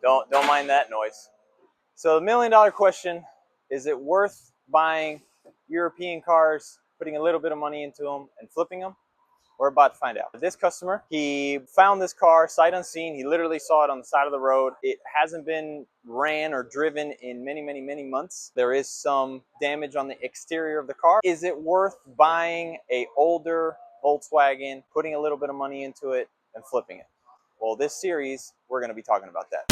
Don't mind that noise. So the $1,000,000 question, is it worth buying European cars, putting a little bit of money into them and flipping them? We're about to find out. This customer, he found this car sight unseen. He literally saw it on the side of the road. It hasn't been ran or driven in many months. There is some damage on the exterior of the car. Is it worth buying a older Volkswagen, putting a little bit of money into it and flipping it? Well, this series, we're going to be talking about that.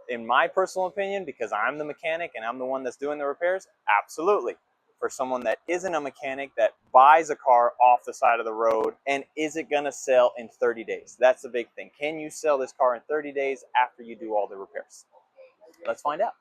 In my personal opinion, because I'm the mechanic and I'm the one that's doing the repairs, absolutely. For someone that isn't a mechanic, that buys a car off the side of the road, and is it going to sell in 30 days? That's the big thing. Can you sell this car in 30 days after you do all the repairs? Let's find out.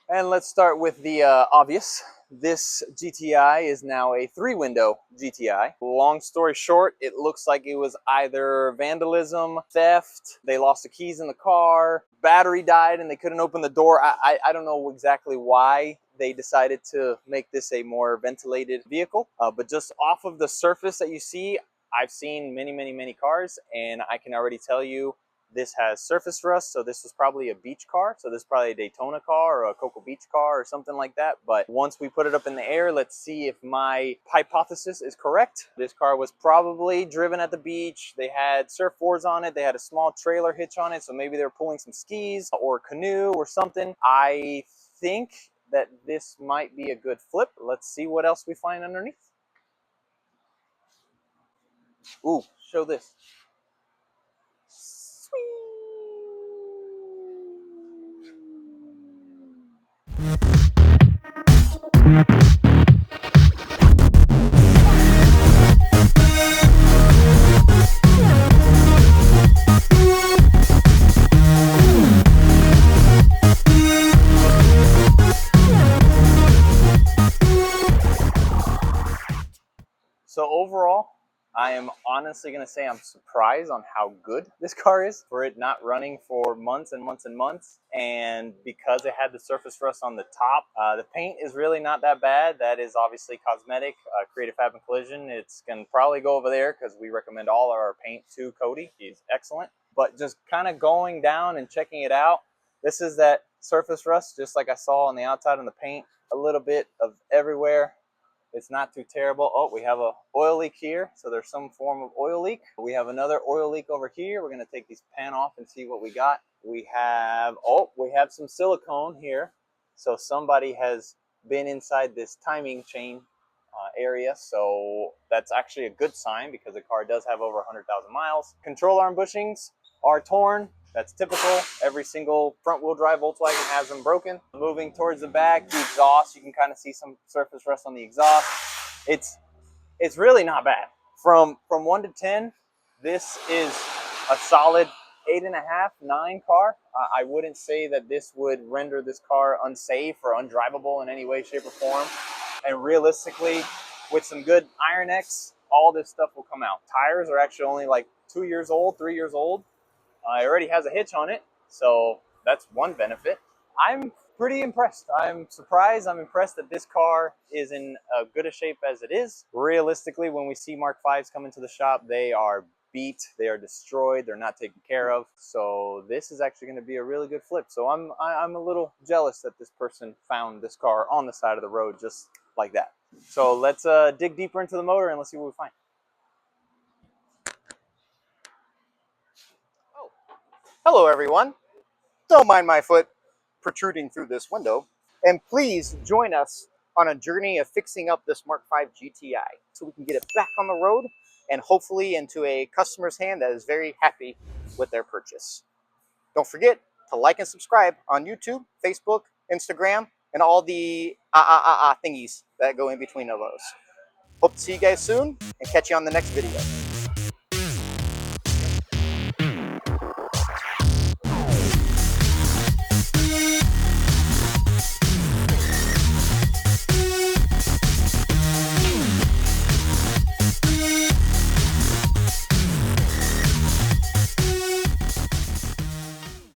And let's start with the obvious. This GTI is now a 3-window GTI. Long story short, it looks like it was either vandalism, theft, they lost the keys in the car, battery died and they couldn't open the door. I don't know exactly why they decided to make this a more ventilated vehicle, but just off of the surface that you see, I've seen many cars, and I can already tell you this has surface rust, so this was probably a beach car. So this is probably a Daytona car or a Cocoa Beach car or something like that. But once we put it up in the air, let's see if my hypothesis is correct. This car was probably driven at the beach. They had surfboards on it. They had a small trailer hitch on it, so maybe they were pulling some skis or canoe or something. I think that this might be a good flip. Let's see what else we find underneath. Ooh, show this. So overall, I am honestly going to say I'm surprised on how good this car is for it not running for months and months. And because it had the surface rust on the top, the paint is really not that bad. That is obviously cosmetic. Creative Fab and Collision, it's going to probably go over there because we recommend all our paint to Cody. He's excellent. But just kind of going down and checking it out, this is that surface rust, just like I saw on the outside on the paint. A little bit of everywhere. It's not too terrible. Oh, we have an oil leak here, so there's some form of oil leak. We have another oil leak over here. We're going to take these pan off and see what we got. We have some silicone here. So somebody has been inside this timing chain area, so that's actually a good sign because the car does have over 100,000 miles. Control arm bushings are torn. That's typical. Every single front-wheel drive Volkswagen has them broken. Moving towards the back, the exhaust, you can kind of see some surface rust on the exhaust. It's really not bad. From 1 to 10, this is a solid 8.5, 9 car. I wouldn't say that this would render this car unsafe or undrivable in any way, shape, or form. And realistically, with some good iron X, all this stuff will come out. Tires are actually only like 2 years old, 3 years old. It already has a hitch on it, so that's one benefit. I'm pretty impressed. I'm surprised. I'm impressed that this car is in as good a shape as it is. Realistically, when we see Mark 5s come into the shop, they are beat, they are destroyed, they're not taken care of. So this is actually going to be a really good flip. So I'm a little jealous that this person found this car on the side of the road just like that. So let's dig deeper into the motor and let's see what we find. Hello everyone, don't mind my foot protruding through this window, and please join us on a journey of fixing up this Mark 5 GTI so we can get it back on the road and hopefully into a customer's hand that is very happy with their purchase. Don't forget to like and subscribe on YouTube, Facebook, Instagram, and all the thingies that go in between of those. Hope to see you guys soon and catch you on the next video.